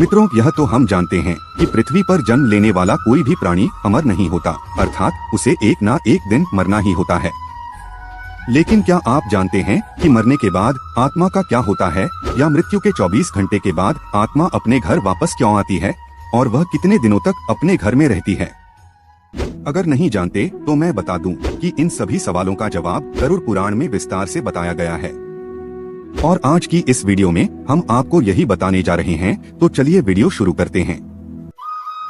मित्रों, यह तो हम जानते हैं कि पृथ्वी पर जन्म लेने वाला कोई भी प्राणी अमर नहीं होता, अर्थात उसे एक ना एक दिन मरना ही होता है। लेकिन क्या आप जानते हैं कि मरने के बाद आत्मा का क्या होता है, या मृत्यु के 24 घंटे के बाद आत्मा अपने घर वापस क्यों आती है और वह कितने दिनों तक अपने घर में रहती है? अगर नहीं जानते तो मैं बता दूं कि इन सभी सवालों का जवाब गरुड़ पुराण में विस्तार से बताया गया है। और आज की इस वीडियो में हम आपको यही बताने जा रहे हैं, तो चलिए वीडियो शुरू करते हैं।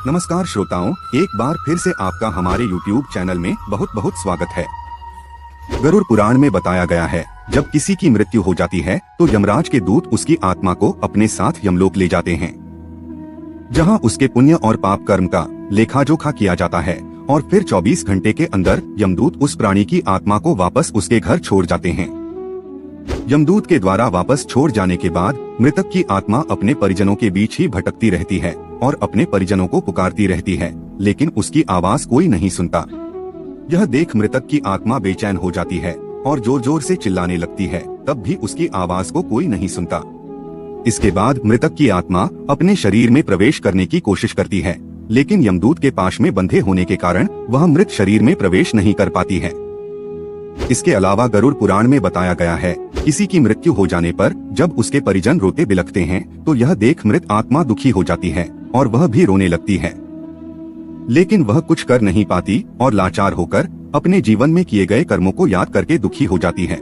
नमस्कार श्रोताओं, एक बार फिर से आपका हमारे YouTube चैनल में बहुत बहुत स्वागत है। गरुड़ पुराण में बताया गया है, जब किसी की मृत्यु हो जाती है तो यमराज के दूत उसकी आत्मा को अपने साथ यमलोक ले जाते हैं, जहां उसके पुण्य और पाप कर्म का लेखा जोखा किया जाता है और फिर 24 घंटे के अंदर यमदूत उस प्राणी की आत्मा को वापस उसके घर छोड़ जाते हैं। यमदूत के द्वारा वापस छोड़ जाने के बाद मृतक की आत्मा अपने परिजनों के बीच ही भटकती रहती है और अपने परिजनों को पुकारती रहती है, लेकिन उसकी आवाज कोई नहीं सुनता। यह देख मृतक की आत्मा बेचैन हो जाती है और जोर जोर से चिल्लाने लगती है, तब भी उसकी आवाज को कोई नहीं सुनता। इसके बाद मृतक की आत्मा अपने शरीर में प्रवेश करने की कोशिश करती है, लेकिन यमदूत के पाश में बंधे होने के कारण वह मृत शरीर में प्रवेश नहीं कर पाती है। इसके अलावा गरुड़ पुराण में बताया गया है, किसी की मृत्यु हो जाने पर जब उसके परिजन रोते बिलखते हैं तो यह देख मृत आत्मा दुखी हो जाती है और वह भी रोने लगती है, लेकिन वह कुछ कर नहीं पाती और लाचार होकर अपने जीवन में किए गए कर्मों को याद करके दुखी हो जाती है।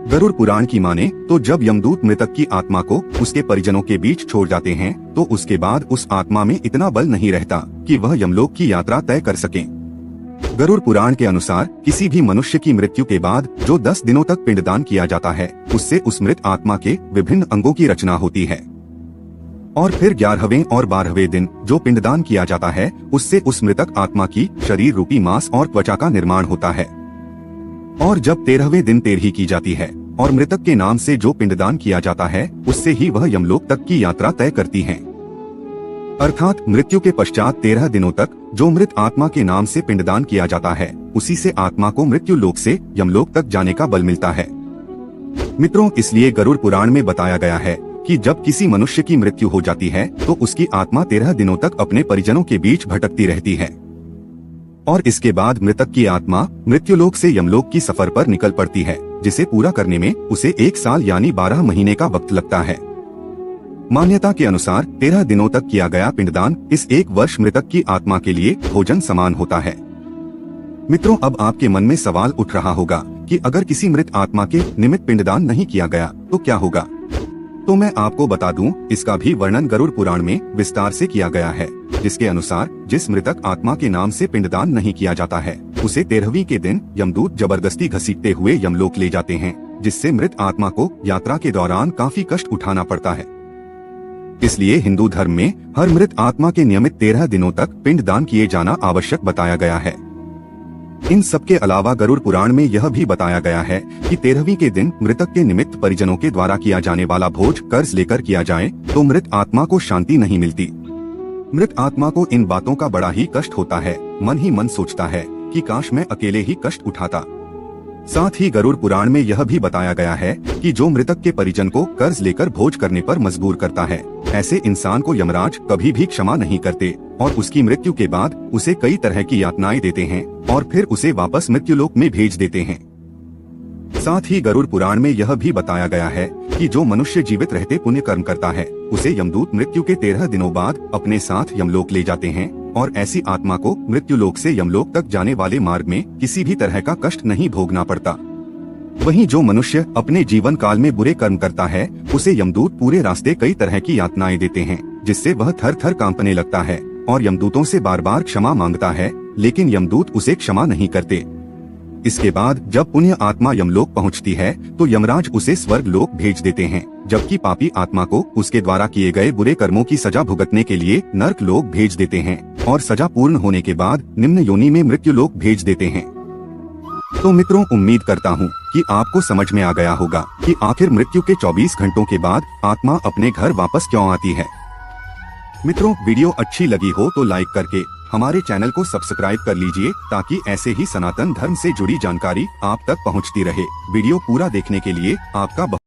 गरुड़ पुराण की माने तो जब यमदूत मृतक की आत्मा को उसके परिजनों के बीच छोड़ जाते हैं तो उसके बाद उस आत्मा में इतना बल नहीं रहता कि वह यमलोक की यात्रा तय कर सके। गरुड़ पुराण के अनुसार किसी भी मनुष्य की मृत्यु के बाद जो 10 दिनों तक पिंडदान किया जाता है, उससे उस मृत आत्मा के विभिन्न अंगों की रचना होती है और फिर 11वें और 12वें दिन जो पिंडदान किया जाता है, उससे उस मृतक आत्मा की शरीर रूपी मांस और त्वचा का निर्माण होता है। और जब 13वें दिन तेरही की जाती है और मृतक के नाम से जो पिंडदान किया जाता है, उससे ही वह यमलोक तक की यात्रा तय करती है। अर्थात मृत्यु के पश्चात 13 दिनों तक जो मृत आत्मा के नाम से पिंडदान किया जाता है, उसी से आत्मा को मृत्यु लोक से यमलोक तक जाने का बल मिलता है। मित्रों, इसलिए गरुड़ पुराण में बताया गया है कि जब किसी मनुष्य की मृत्यु हो जाती है तो उसकी आत्मा 13 दिनों तक अपने परिजनों के बीच भटकती रहती है और इसके बाद मृतक की आत्मा मृत्युलोक से यमलोक की सफर पर निकल पड़ती है, जिसे पूरा करने में उसे 1 साल यानी 12 महीने का वक्त लगता है। मान्यता के अनुसार 13 दिनों तक किया गया पिंडदान इस 1 वर्ष मृतक की आत्मा के लिए भोजन समान होता है। मित्रों, अब आपके मन में सवाल उठ रहा होगा कि अगर किसी मृत आत्मा के निमित्त पिंडदान नहीं किया गया तो क्या होगा? तो मैं आपको बता दूं, इसका भी वर्णन गरुड़ पुराण में विस्तार से किया गया है, जिसके अनुसार जिस मृतक आत्मा के नाम से पिंडदान नहीं किया जाता है, उसे 13वीं के दिन यमदूत जबरदस्ती घसीटते हुए यमलोक ले जाते हैं, जिससे मृत आत्मा को यात्रा के दौरान काफी कष्ट उठाना पड़ता है। इसलिए हिंदू धर्म में हर मृत आत्मा के नियमित 13 दिनों तक पिंडदान किए जाना आवश्यक बताया गया है। इन सब के अलावा गरुड़ पुराण में यह भी बताया गया है कि 13वीं के दिन मृतक के निमित्त परिजनों के द्वारा किया जाने वाला भोज कर्ज लेकर किया जाए तो मृत आत्मा को शांति नहीं मिलती। मृत आत्मा को इन बातों का बड़ा ही कष्ट होता है, मन ही मन सोचता है कि काश मैं अकेले ही कष्ट उठाता। साथ ही गरुड़ पुराण में यह भी बताया गया है कि जो मृतक के परिजन को कर्ज लेकर भोज करने पर मजबूर करता है, ऐसे इंसान को यमराज कभी भी क्षमा नहीं करते और उसकी मृत्यु के बाद उसे कई तरह की यातनाएं देते हैं और फिर उसे वापस मृत्युलोक में भेज देते हैं। साथ ही गरुड़ पुराण में यह भी बताया गया है कि जो मनुष्य जीवित रहते पुण्य कर्म करता है, उसे यमदूत मृत्यु के 13 दिनों बाद अपने साथ यमलोक ले जाते हैं और ऐसी आत्मा को मृत्युलोक से यमलोक तक जाने वाले मार्ग में किसी भी तरह का कष्ट नहीं भोगना पड़ता। वहीं जो मनुष्य अपने जीवन काल में बुरे कर्म करता है, उसे यमदूत पूरे रास्ते कई तरह की यातनाएं देते हैं, जिससे वह थर थर कांपने लगता है और यमदूतों से बार बार क्षमा मांगता है, लेकिन यमदूत उसे क्षमा नहीं करते। इसके बाद जब पुण्य आत्मा यमलोक पहुंचती है तो यमराज उसे स्वर्ग लोक भेज देते हैं, जबकि पापी आत्मा को उसके द्वारा किए गए बुरे कर्मों की सजा भुगतने के लिए नर्क लोक भेज देते हैं और सजा पूर्ण होने के बाद निम्न योनि में मृत्यु लोक भेज देते हैं। तो मित्रों, उम्मीद करता हूँ कि आपको समझ में आ गया होगा कि आखिर मृत्यु के 24 घंटों के बाद आत्मा अपने घर वापस क्यों आती है। मित्रों, वीडियो अच्छी लगी हो तो लाइक करके हमारे चैनल को सब्सक्राइब कर लीजिए, ताकि ऐसे ही सनातन धर्म से जुड़ी जानकारी आप तक पहुंचती रहे। वीडियो पूरा देखने के लिए आपका बहुत